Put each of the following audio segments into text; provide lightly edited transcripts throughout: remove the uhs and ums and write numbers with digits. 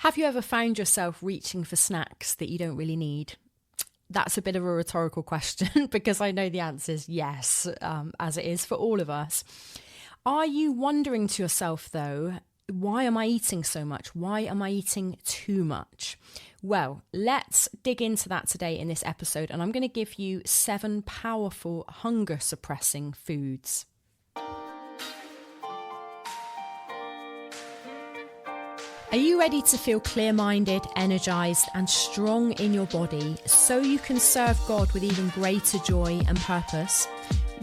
Have you ever found yourself reaching for snacks that you don't really need? That's a bit of a rhetorical question because I know the answer is yes, as it is for all of us. Are you wondering to yourself, though, why am I eating so much? Why am I eating too much? Well, let's dig into that today in this episode, and I'm going to give you 7 powerful hunger-suppressing foods. Are you ready to feel clear-minded, energised and strong in your body so you can serve God with even greater joy and purpose?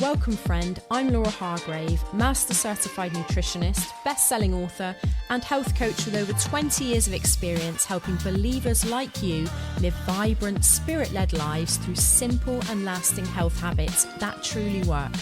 Welcome, friend. I'm Laura Hargrave, Master Certified Nutritionist, best-selling author and health coach with over 20 years of experience helping believers like you live vibrant, spirit-led lives through simple and lasting health habits that truly work.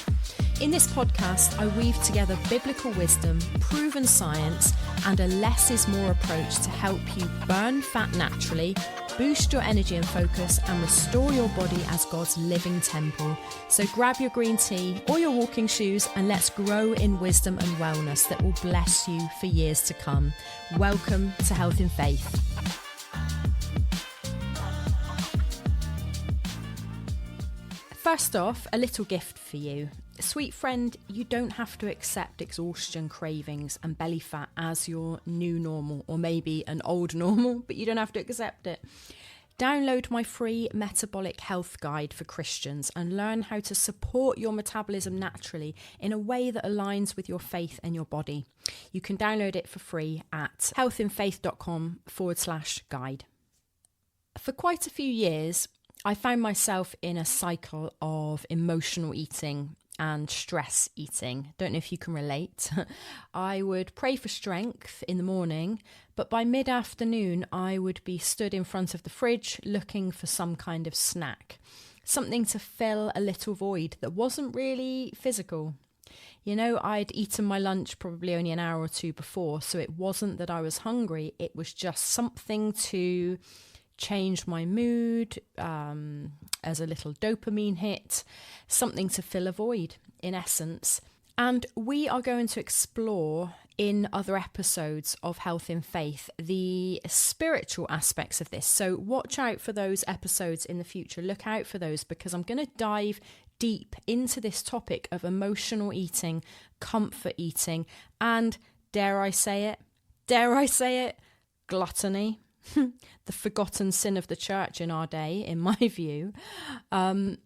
In this podcast, I weave together biblical wisdom, proven science, and a less is more approach to help you burn fat naturally, boost your energy and focus, and restore your body as God's living temple. So grab your green tea or your walking shoes and let's grow in wisdom and wellness that will bless you for years to come. Welcome to Health in Faith. First off, a little gift for you. Sweet friend, you don't have to accept exhaustion, cravings and belly fat as your new normal, or maybe an old normal, but you don't have to accept it. Download my free metabolic health guide for Christians and learn how to support your metabolism naturally in a way that aligns with your faith and your body. You can download it for free at healthinfaith.com/guide. For quite a few years, I found myself in a cycle of emotional eating and stress eating. Don't know if you can relate. I would pray for strength in the morning, but by mid-afternoon I would be stood in front of the fridge looking for some kind of snack, something to fill a little void that wasn't really physical. You know, I'd eaten my lunch probably only an hour or two before, so it wasn't that I was hungry, it was just something to change my mood, as a little dopamine hit, something to fill a void in essence. And we are going to explore in other episodes of Health in Faith the spiritual aspects of this. So watch out for those episodes in the future. Look out for those because I'm going to dive deep into this topic of emotional eating, comfort eating, and dare I say it, gluttony. The forgotten sin of the church in our day, in my view. But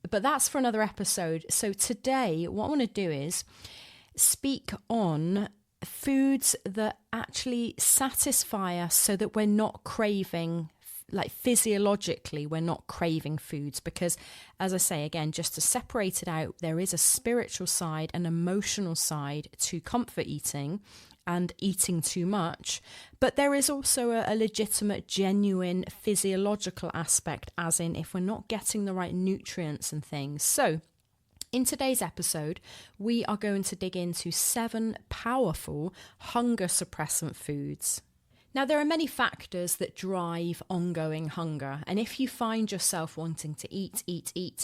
that's for another episode. So today, what I want to do is speak on foods that actually satisfy us so that we're not craving, like physiologically, we're not craving foods. Because as I say, again, just to separate it out, there is a spiritual side, an emotional side to comfort eating and eating too much, but there is also a legitimate, genuine physiological aspect, as in if we're not getting the right nutrients and things. So in today's episode, we are going to dig into 7 powerful hunger suppressant foods. Now, there are many factors that drive ongoing hunger, and if you find yourself wanting to eat,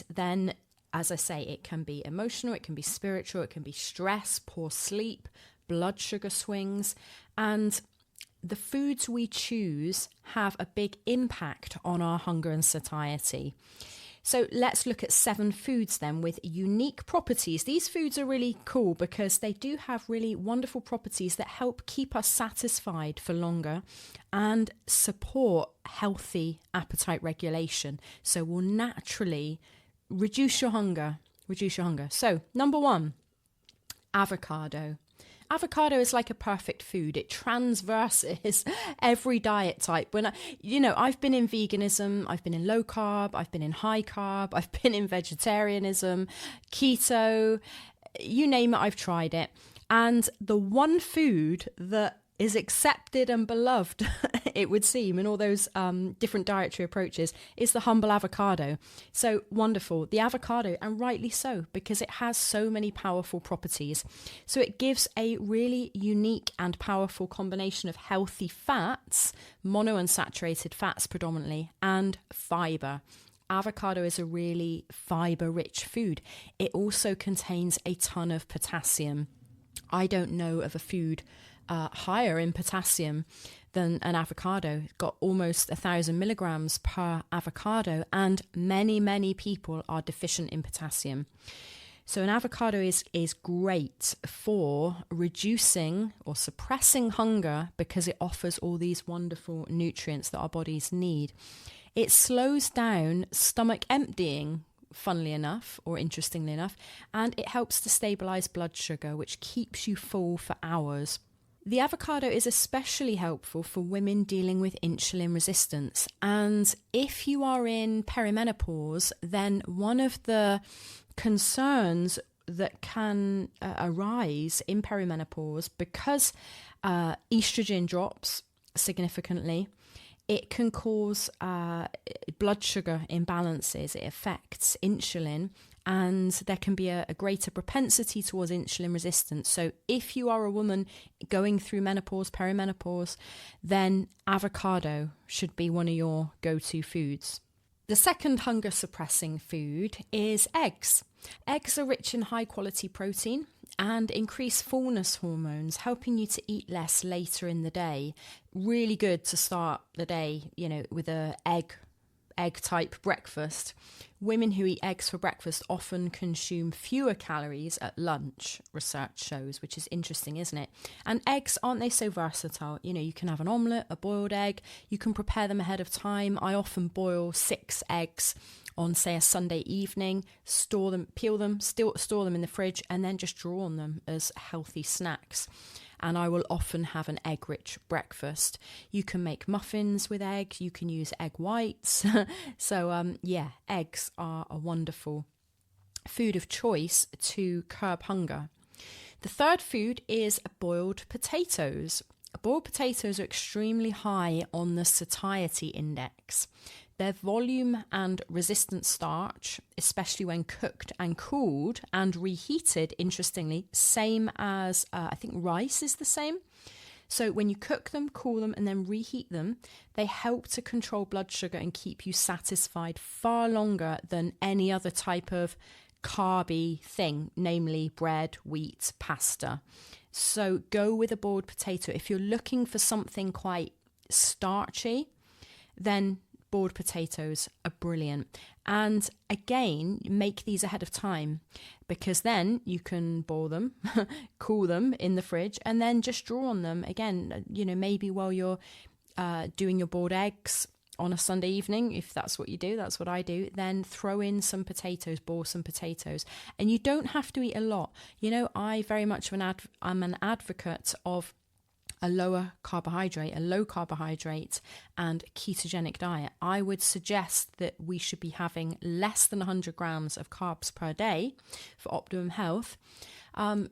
then as I say, it can be emotional, it can be spiritual, it can be stress, poor sleep, blood sugar swings, and the foods we choose have a big impact on our hunger and satiety. So let's look at 7 foods then with unique properties. These foods are really cool because they do have really wonderful properties that help keep us satisfied for longer and support healthy appetite regulation. So we'll naturally reduce your hunger. So number 1, avocado. Avocado is like a perfect food. It transverses every diet type. I've been in veganism, I've been in low carb, I've been in high carb, I've been in vegetarianism, keto, you name it, I've tried it. And the one food that is accepted and beloved, it would seem, in all those different dietary approaches, is the humble avocado. So wonderful, the avocado, and rightly so, because it has so many powerful properties. So it gives a really unique and powerful combination of healthy fats, monounsaturated fats predominantly, and fiber. Avocado is a really fiber-rich food. It also contains a ton of potassium. I don't know of a food higher in potassium than an avocado. It's got almost 1,000 milligrams per avocado, and many people are deficient in potassium. So an avocado is great for reducing or suppressing hunger because it offers all these wonderful nutrients that our bodies need. It slows down stomach emptying, funnily enough, or interestingly enough, and it helps to stabilize blood sugar, which keeps you full for hours. The avocado is especially helpful for women dealing with insulin resistance. And if you are in perimenopause, then one of the concerns that can arise in perimenopause, because estrogen drops significantly, it can cause blood sugar imbalances. It affects insulin, and there can be a greater propensity towards insulin resistance. So if you are a woman going through menopause, perimenopause, then avocado should be one of your go-to foods. The second hunger suppressing food is eggs. Eggs are rich in high quality protein and increase fullness hormones, helping you to eat less later in the day. Really good to start the day, with a egg type breakfast. Women who eat eggs for breakfast often consume fewer calories at lunch, research shows, which is interesting, isn't it? And eggs, aren't they so versatile? You can have an omelette, a boiled egg, you can prepare them ahead of time. I often boil 6 eggs on, say, a Sunday evening, store them, peel them, store them in the fridge, and then just draw on them as healthy snacks. And I will often have an egg-rich breakfast. You can make muffins with eggs. You can use egg whites. So, eggs are a wonderful food of choice to curb hunger. The third food is boiled potatoes. Boiled potatoes are extremely high on the satiety index. Their volume and resistant starch, especially when cooked and cooled and reheated, interestingly, same as, I think rice is the same. So when you cook them, cool them, and then reheat them, they help to control blood sugar and keep you satisfied far longer than any other type of carby thing, namely bread, wheat, pasta. So go with a boiled potato. If you're looking for something quite starchy, then boiled potatoes are brilliant. And again, make these ahead of time, because then you can boil them, cool them in the fridge, and then just draw on them again, maybe while you're doing your boiled eggs on a Sunday evening, if that's what you do, that's what I do, then throw in some potatoes, boil some potatoes. And you don't have to eat a lot. I very much I'm an advocate of a low carbohydrate and ketogenic diet. I would suggest that we should be having less than 100 grams of carbs per day for optimum health.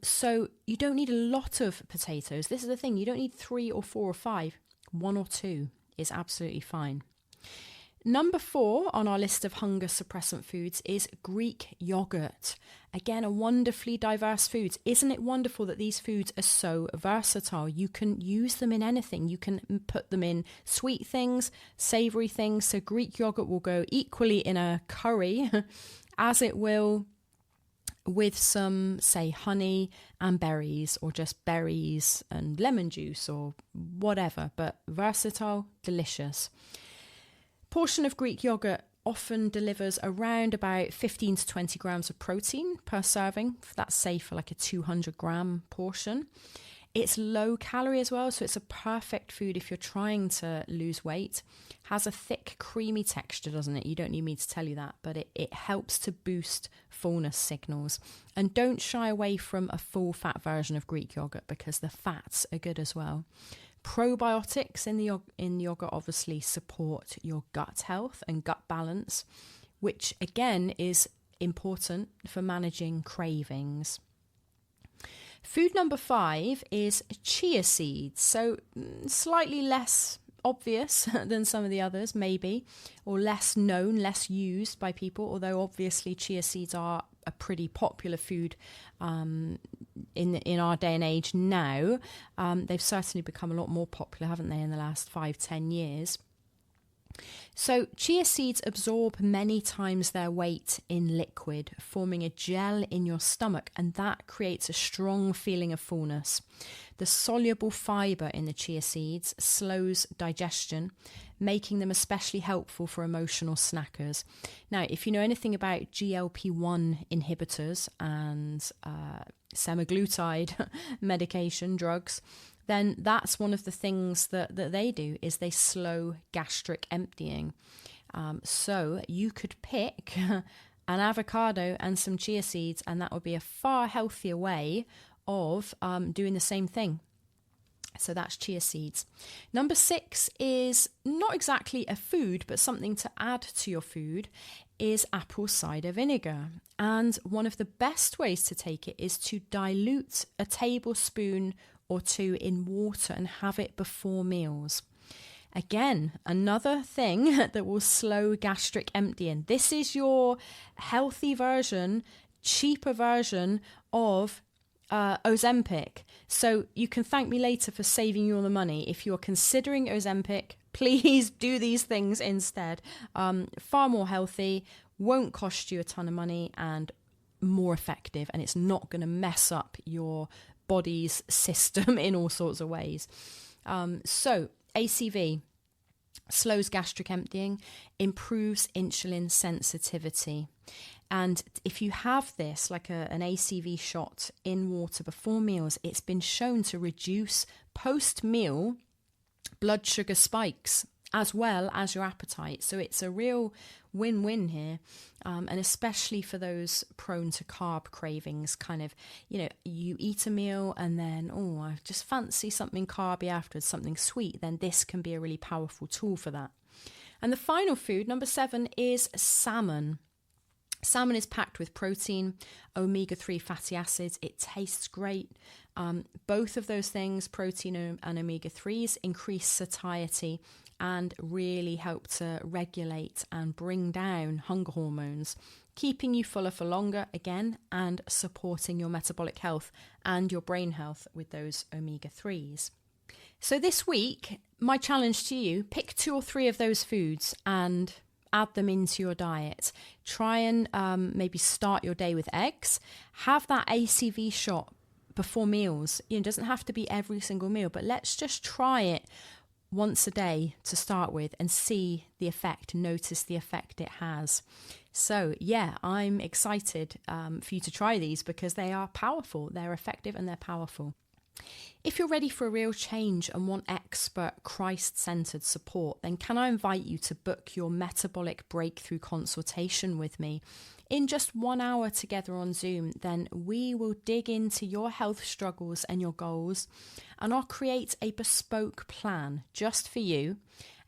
So you don't need a lot of potatoes. This is the thing. You don't need 3 or 4 or 5. 1 or 2 is absolutely fine. Number 4 on our list of hunger suppressant foods is Greek yogurt. Again, a wonderfully diverse food. Isn't it wonderful that these foods are so versatile? You can use them in anything. You can put them in sweet things, savory things. So Greek yogurt will go equally in a curry as it will with some, say, honey and berries, or just berries and lemon juice or whatever. But versatile, delicious. Portion of Greek yogurt often delivers around about 15 to 20 grams of protein per serving. That's safe for like a 200 gram portion. It's low calorie as well, so it's a perfect food if you're trying to lose weight. Has a thick, creamy texture, doesn't it? You don't need me to tell you that, but it helps to boost fullness signals. And don't shy away from a full fat version of Greek yogurt, because the fats are good as well. Probiotics in the yogurt obviously support your gut health and gut balance, which again is important for managing cravings. Food number 5 is chia seeds. So slightly less obvious than some of the others, maybe, or less known, less used by people, although obviously chia seeds are a pretty popular food in our day and age now. They've certainly become a lot more popular, haven't they, in the last 5-10 years. So chia seeds absorb many times their weight in liquid, forming a gel in your stomach, and that creates a strong feeling of fullness. The soluble fiber in the chia seeds slows digestion, making them especially helpful for emotional snackers. Now, if you know anything about GLP-1 inhibitors and semaglutide medication, drugs, then that's one of the things that they do is they slow gastric emptying. So you could pick an avocado and some chia seeds, and that would be a far healthier way of doing the same thing. So that's chia seeds. Number 6 is not exactly a food, but something to add to your food, is apple cider vinegar. And one of the best ways to take it is to dilute a tablespoon or 2 in water and have it before meals. Again, another thing that will slow gastric emptying. This is your healthy version, cheaper version of Ozempic. So you can thank me later for saving you all the money. If you're considering Ozempic, please do these things instead. Far more healthy, won't cost you a ton of money, and more effective, and it's not going to mess up your body's system in all sorts of ways. So ACV slows gastric emptying, improves insulin sensitivity. And if you have this, like an ACV shot in water before meals, it's been shown to reduce post-meal blood sugar spikes as well as your appetite. So it's a real win-win here. And especially for those prone to carb cravings, kind of, you eat a meal and then, I just fancy something carby afterwards, something sweet, then this can be a really powerful tool for that. And the final food, number 7, is salmon. Salmon is packed with protein, omega-3 fatty acids. It tastes great. Both of those things, protein and omega-3s, increase satiety and really help to regulate and bring down hunger hormones, keeping you fuller for longer again, and supporting your metabolic health and your brain health with those omega-3s. So this week, my challenge to you, pick 2 or 3 of those foods and add them into your diet. Try and maybe start your day with eggs. Have that ACV shot before meals. It doesn't have to be every single meal, but let's just try it once a day to start with and see the effect, notice the effect it has. So yeah, I'm excited for you to try these because they are powerful, they're effective and they're powerful. If you're ready for a real change and want expert Christ-centered support, then can I invite you to book your metabolic breakthrough consultation with me? In just 1 hour together on Zoom, then we will dig into your health struggles and your goals, and I'll create a bespoke plan just for you,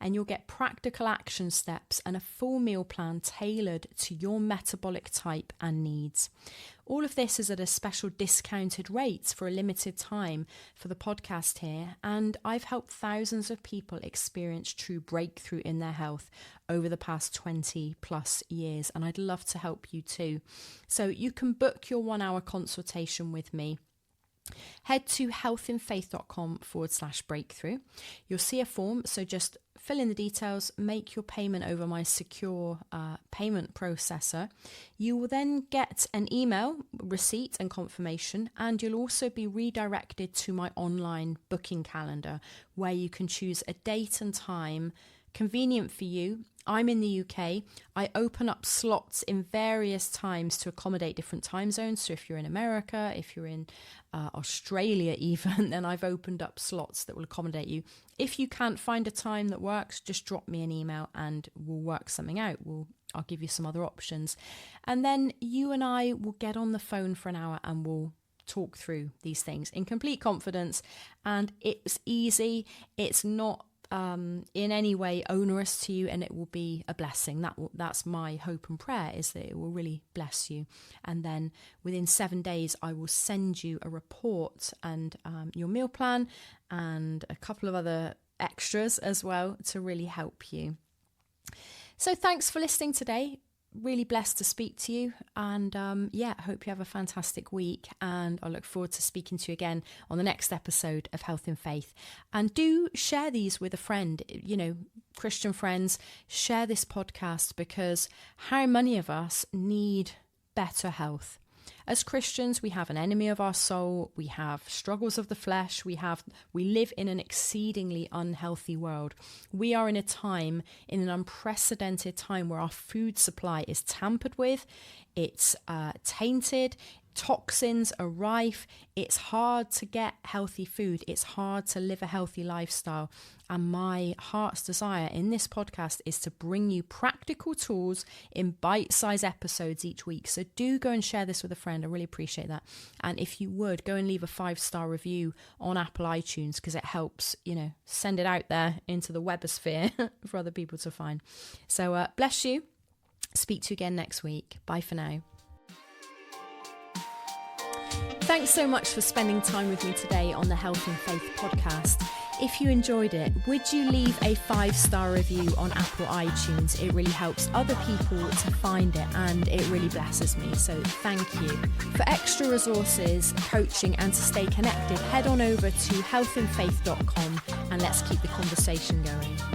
and you'll get practical action steps and a full meal plan tailored to your metabolic type and needs. All of this is at a special discounted rate for a limited time for the podcast here, and I've helped thousands of people experience true breakthrough in their health over the past 20 plus years, and I'd love to help you too. So you can book your 1 hour consultation with me. Head to healthinfaith.com/breakthrough. You'll see a form, so just fill in the details, make your payment over my secure payment processor. You will then get an email, receipt and confirmation, and you'll also be redirected to my online booking calendar where you can choose a date and time convenient for you. I'm in the UK. I open up slots in various times to accommodate different time zones. So if you're in America, if you're in Australia even, then I've opened up slots that will accommodate you. If you can't find a time that works, just drop me an email and we'll work something out. I'll give you some other options. And then you and I will get on the phone for an hour and we'll talk through these things in complete confidence. And it's easy. It's not in any way onerous to you, and it will be a blessing. That's my hope and prayer, is that it will really bless you. And then within 7 days I will send you a report and your meal plan and a couple of other extras as well to really help you. So thanks for listening today. Really blessed to speak to you, and I hope you have a fantastic week, and I look forward to speaking to you again on the next episode of Health in Faith. And do share these with a friend. Christian friends, share this podcast, because how many of us need better health? As Christians, we have an enemy of our soul. We have struggles of the flesh. We live in an exceedingly unhealthy world. We are in an unprecedented time where our food supply is tampered with. It's tainted. Toxins are rife. It's hard to get healthy food. It's hard to live a healthy lifestyle. And my heart's desire in this podcast is to bring you practical tools in bite-sized episodes each week. So do go and share this with a friend. I really appreciate that. And if you would, go and leave a 5-star review on Apple iTunes, because it helps, send it out there into the webosphere for other people to find. So bless you. Speak to you again next week. Bye for now. Thanks so much for spending time with me today on the Health and Faith podcast. If you enjoyed it, would you leave a 5-star review on Apple iTunes? It really helps other people to find it, and it really blesses me. So thank you. For extra resources, coaching, and to stay connected, head on over to healthandfaith.com and let's keep the conversation going.